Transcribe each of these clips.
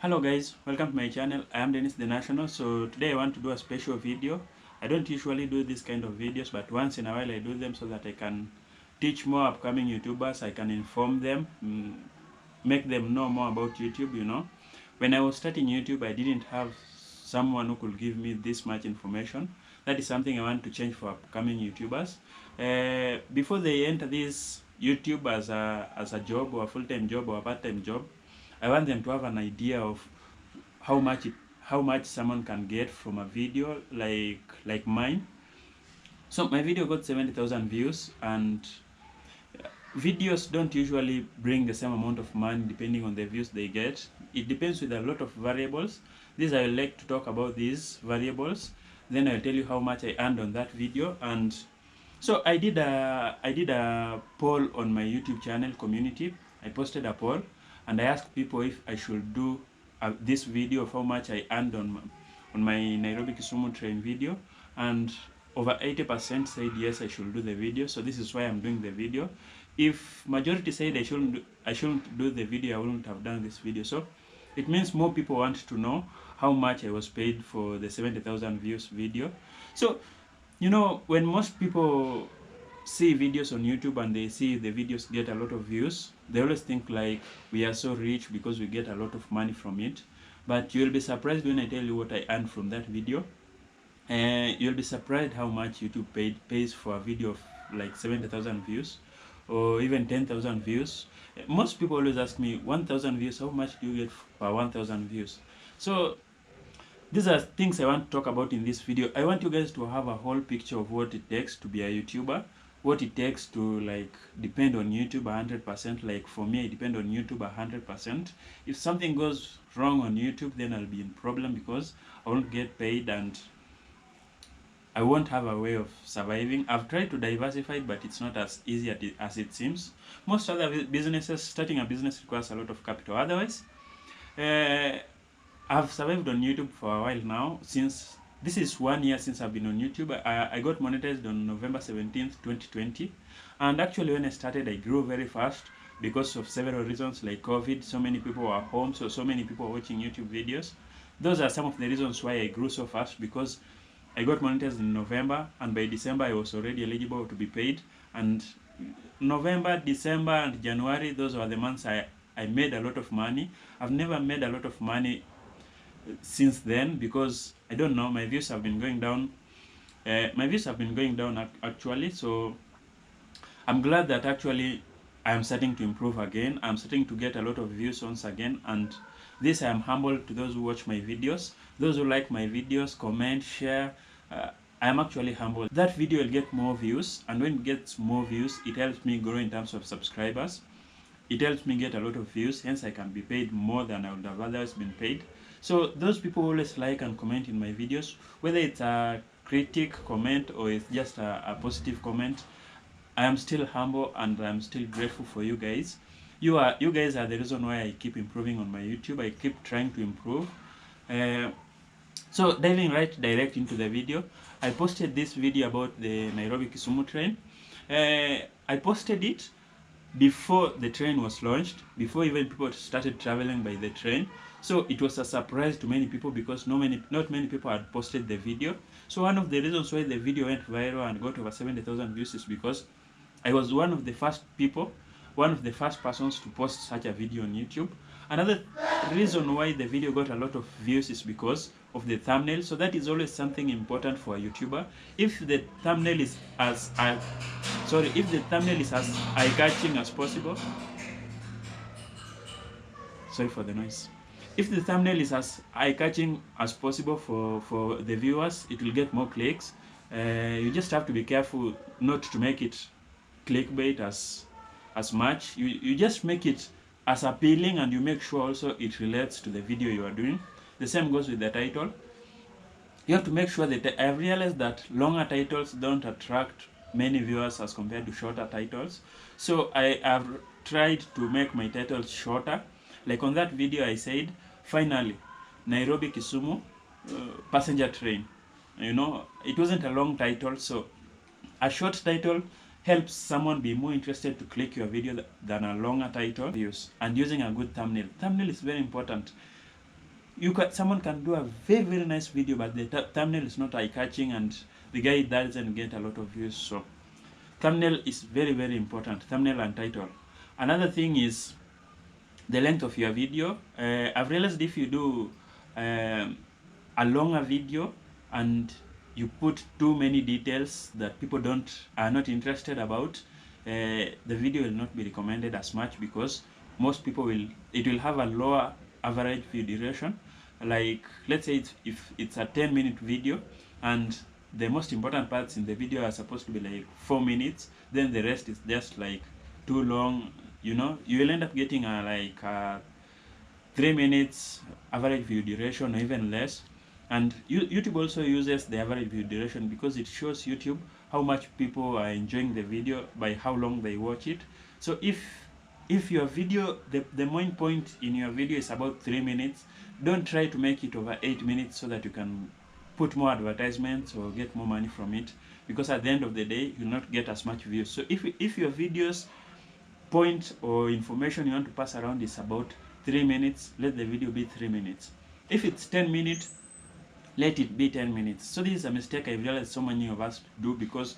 Hello guys, welcome to my channel. I am Dennis the National. So today I want to do a special video. I don't usually do this kind of videos, but once in a while I do them so that I can teach more upcoming YouTubers. I can inform them, make them know more about YouTube. When I was starting YouTube, I didn't have someone who could give me this much information. That is something I want to change for upcoming YouTubers. Before they enter this YouTube as a job or a full-time job or a part-time job, I want them to have an idea of how much how much someone can get from a video like mine. So my video got 70,000 views, and videos don't usually bring the same amount of money depending on the views they get. It depends with a lot of variables. This I would like to talk about these variables. Then I'll tell you how much I earned on that video. And so I did a poll on my YouTube channel community. I posted a poll and I asked people if I should do this video of how much I earned on my Nairobi Kisumu train video, and over 80% said yes, I should do the video. So this is why I'm doing the video. If majority said I shouldn't do the video, I wouldn't have done this video. So it means more people want to know how much I was paid for the 70,000 views video. So when most people see videos on YouTube and they see the videos get a lot of views, they always think like we are so rich because we get a lot of money from it. But you'll be surprised when I tell you what I earned from that video. You'll be surprised how much YouTube pays for a video of like 70,000 views or even 10,000 views. Most people always ask me, 1,000 views, how much do you get per 1,000 views? So these are things I want to talk about in this video. I want you guys to have a whole picture of what it takes to be a YouTuber, what it takes to like depend on YouTube 100%. Like for me, I depend on YouTube 100%. If something goes wrong on YouTube, then I'll be in problem because I won't get paid and I won't have a way of surviving. I've tried to diversify, but it's not as easy as it seems. Most other businesses, starting a business requires a lot of capital. Otherwise, I've survived on YouTube for a while now. Since this is 1 year since I've been on YouTube. I got monetized on November 17th, 2020. And actually when I started, I grew very fast because of several reasons like COVID. So many people were home, so many people were watching YouTube videos. Those are some of the reasons why I grew so fast, because I got monetized in November, and by December I was already eligible to be paid. And November, December, and January, those were the months I made a lot of money. I've never made a lot of money since then because I don't know, my views have been going down. Actually. So I'm glad that actually I'm starting to improve again. I'm starting to get a lot of views once again, and this I am humble to those who watch my videos, those who like my videos, comment, share. I am actually humble. That video will get more views, and when it gets more views, it helps me grow in terms of subscribers. It helps me get a lot of views, hence I can be paid more than I would have otherwise been paid. So those people always like and comment in my videos, whether it's a critic comment or it's just a positive comment. I am still humble and I'm still grateful for you guys. You guys are the reason why I keep improving on my YouTube. I keep trying to improve. So diving right direct into the video, I posted this video about the Nairobi Kisumu train. I posted it before the train was launched, before even people started traveling by the train. So it was a surprise to many people because not many people had posted the video. So one of the reasons why the video went viral and got over 70,000 views is because I was one of the first persons to post such a video on YouTube. Another reason why the video got a lot of views is because of the thumbnail. So that is always something important for a YouTuber. If the thumbnail is as eye-catching as possible. Sorry for the noise. If the thumbnail is as eye-catching as possible for the viewers, it will get more clicks. You just have to be careful not to make it clickbait as much. You just make it as appealing, and you make sure also it relates to the video you are doing. The same goes with the title. You have to make sure that I've realized that longer titles don't attract many viewers as compared to shorter titles. So I have tried to make my titles shorter. Like on that video I said, finally, Nairobi Kisumu passenger train. It wasn't a long title, so a short title helps someone be more interested to click your video than a longer title. And using a good thumbnail. Thumbnail is very important. someone can do a very nice video, but the thumbnail is not eye-catching and the guy doesn't get a lot of views. So thumbnail is very important, thumbnail and title. Another thing is the length of your video. I've realized if you do a longer video and you put too many details that people are not interested about, the video will not be recommended as much, because most people it will have a lower average view duration. Like, let's say if it's a 10-minute video and the most important parts in the video are supposed to be like 4 minutes, then the rest is just like too long, you will end up getting a 3 minutes average view duration or even less. And YouTube also uses the average view duration because it shows YouTube how much people are enjoying the video by how long they watch it. So if your video, the main point in your video is about 3 minutes, don't try to make it over 8 minutes so that you can put more advertisements or get more money from it, because at the end of the day you'll not get as much views. So if your videos point or information you want to pass around is about 3 minutes, let the video be 3 minutes. If it's 10 minutes, let it be 10 minutes. So this is a mistake I realized so many of us do, because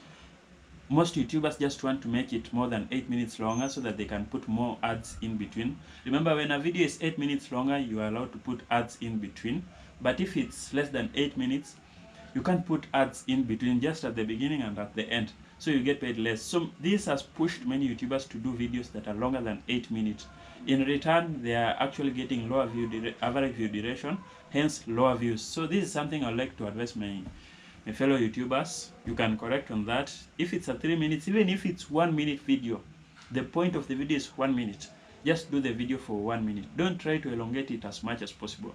most YouTubers just want to make it more than 8 minutes longer so that they can put more ads in between. Remember, when a video is 8 minutes longer, you are allowed to put ads in between. But if it's less than 8 minutes, you can't put ads in between, just at the beginning and at the end. So you get paid less. So this has pushed many YouTubers to do videos that are longer than 8 minutes. In return, they are actually getting lower average view duration, hence lower views. So this is something I'd like to advise my fellow YouTubers. You can correct on that. If it's a 3 minutes, even if it's 1 minute video, the point of the video is 1 minute. Just do the video for 1 minute. Don't try to elongate it as much as possible.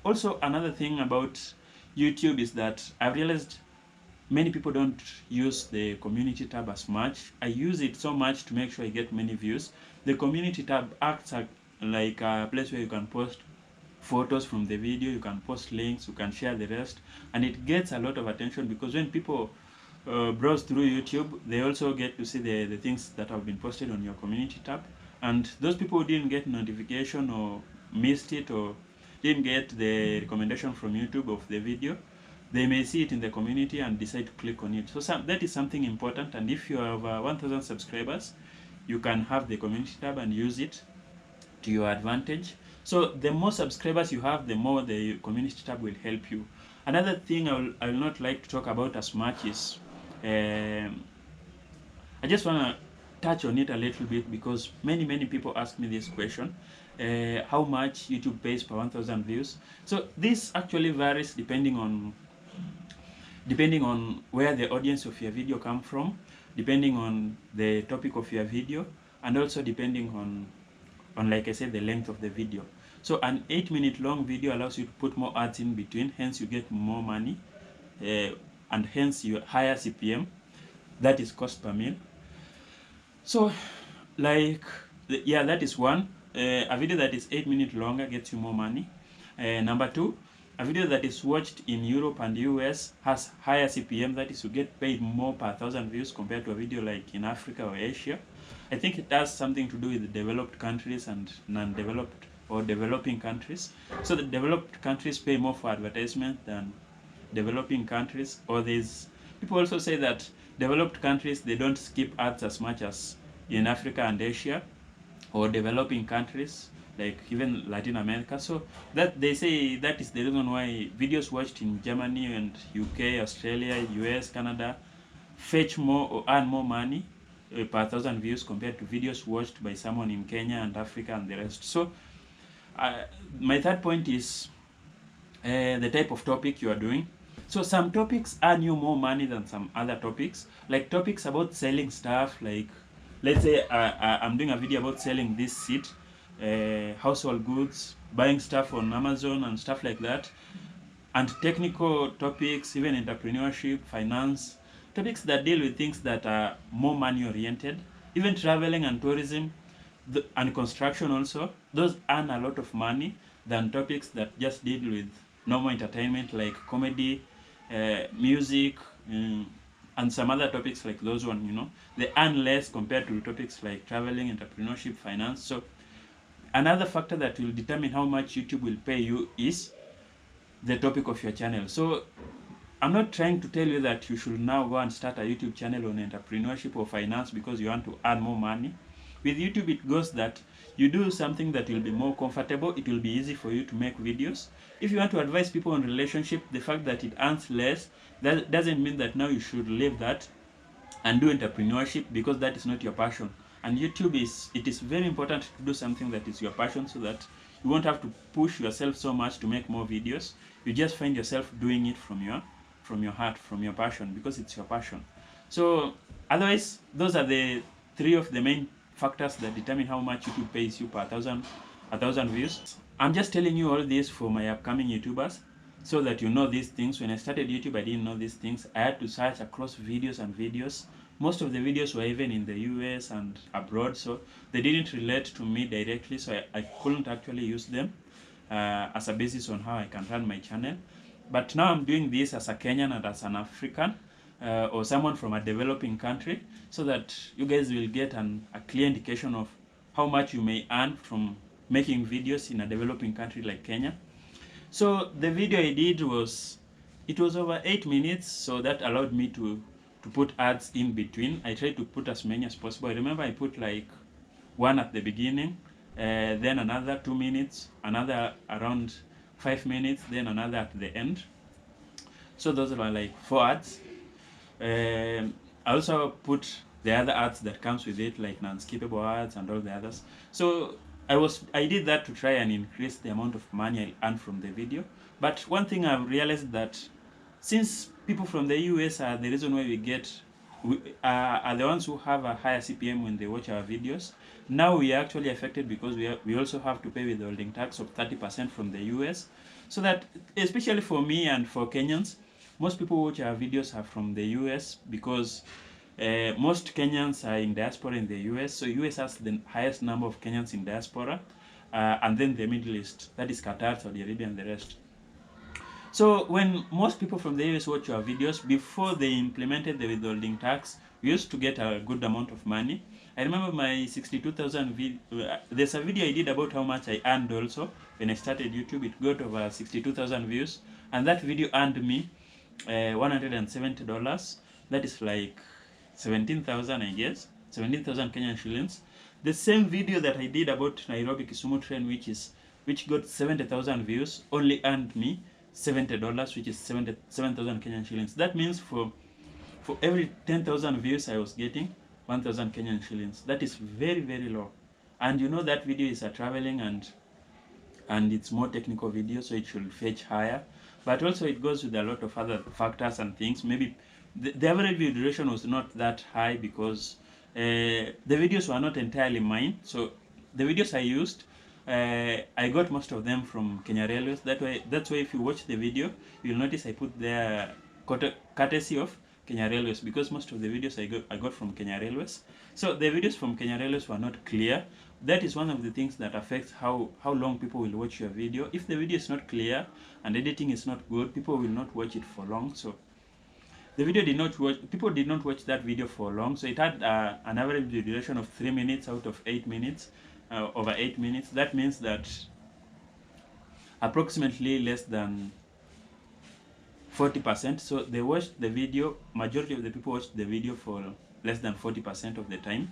Also, another thing about YouTube is that I've realized many people don't use the community tab as much. I use it so much to make sure I get many views. The community tab acts like a place where you can post photos from the video, you can post links, you can share the rest, and it gets a lot of attention, because when people browse through YouTube, they also get to see the things that have been posted on your community tab. And those people who didn't get notification or missed it or didn't get the recommendation from YouTube of the video, they may see it in the community and decide to click on it. So that is something important, and if you have 1,000 subscribers, you can have the community tab and use it to your advantage. So the more subscribers you have, the more the community tab will help you. Another thing I will not like to talk about as much is, I just want to touch on it a little bit, because many people ask me this question, how much YouTube pays per 1,000 views. So this actually varies depending on where the audience of your video come from, depending on the topic of your video, and also depending on like I said, the length of the video. So an 8-minute long video allows you to put more ads in between, hence you get more money, and hence you higher CPM, that is cost per mil. So like, yeah, that is one. A video that is 8 minutes longer gets you more money. Number two, a video that is watched in Europe and US has higher CPM, that is, you get paid more per 1,000 views compared to a video like in Africa or Asia. I think it has something to do with developed countries and non-developed or developing countries. So the developed countries pay more for advertisement than developing countries. Or people also say that developed countries, they don't skip ads as much as in Africa and Asia, or developing countries like even Latin America. So that they say that is the reason why videos watched in Germany and UK, Australia, US, Canada fetch more or earn more money per 1,000 views compared to videos watched by someone in Kenya and Africa and the rest. So my third point is the type of topic you are doing. So some topics earn you more money than some other topics. Like topics about selling stuff, like let's say I'm doing a video about selling this seat, household goods, buying stuff on Amazon and stuff like that. And technical topics, even entrepreneurship, finance, topics that deal with things that are more money oriented, even traveling and tourism and construction also, those earn a lot of money than topics that just deal with normal entertainment like comedy, music, and some other topics like those one, they earn less compared to topics like traveling, entrepreneurship, finance. So another factor that will determine how much YouTube will pay you is the topic of your channel. So I'm not trying to tell you that you should now go and start a YouTube channel on entrepreneurship or finance because you want to earn more money. With YouTube, it goes that you do something that will be more comfortable. It will be easy for you to make videos. If you want to advise people on relationship, the fact that it earns less, that doesn't mean that now you should leave that and do entrepreneurship, because that is not your passion. And YouTube it is very important to do something that is your passion, so that you won't have to push yourself so much to make more videos. You just find yourself doing it from your heart, from your passion, because it's your passion. So otherwise, those are the three of the main factors that determine how much YouTube pays you per thousand views. I'm just telling you all this for my upcoming YouTubers, so that you know these things. When I started YouTube, I didn't know these things. I had to search across videos and videos. Most of the videos were even in the US and abroad, so they didn't relate to me directly, so I couldn't actually use them as a basis on how I can run my channel. But now I'm doing this as a Kenyan and as an African, or someone from a developing country, so that you guys will get a clear indication of how much you may earn from making videos in a developing country like Kenya. So the video I did was over 8 minutes, so that allowed me to put ads in between. I tried to put as many as possible. I remember I put like one at the beginning, then another 2 minutes, another around 5 minutes, then another at the end. So those were like 4 ads. I also put the other ads that comes with it, like non-skippable ads and all the others. So I did that to try and increase the amount of money I earn from the video. But one thing I've realized, that since people from the US are the reason why are the ones who have a higher CPM when they watch our videos, now we are actually affected, because we also have to pay withholding tax of 30% from the US. So that, especially for me and for Kenyans, most people who watch our videos are from the US, because most Kenyans are in diaspora in the US. So US has the highest number of Kenyans in diaspora, and then the Middle East, that is Qatar, Saudi Arabia, and the rest. So when most people from the US watch our videos, before they implemented the withholding tax, we used to get a good amount of money. I remember my 62,000 there's a video I did about how much I earned also when I started YouTube. It got over 62,000 views, and that video earned me $170. That is like 17,000, I guess, 17,000 Kenyan shillings. The same video that I did about Nairobi Kisumu train, which got 70,000 views, only earned me $70, which is 7,000 Kenyan shillings. That means for every 10,000 views I was getting 1,000 Kenyan shillings. That is very, very low. And you know that video is a traveling and it's more technical video, so it should fetch higher. But also it goes with a lot of other factors and things. Maybe the average video duration was not that high, because the videos were not entirely mine. So the videos I used, I got most of them from Kenya Railways. That's why if you watch the video, you'll notice I put there courtesy of Kenya Railways, because most of the videos I got from Kenya Railways. So the videos from Kenya Railways were not clear. That is one of the things that affects how long people will watch your video. If the video is not clear and editing is not good, people will not watch it for long. So the video people did not watch that video for long. So it had an average duration of 3 minutes out of 8 minutes. Over 8 minutes. That means that approximately less than 40%. So they watched the video, majority of the people watched the video for less than 40% of the time.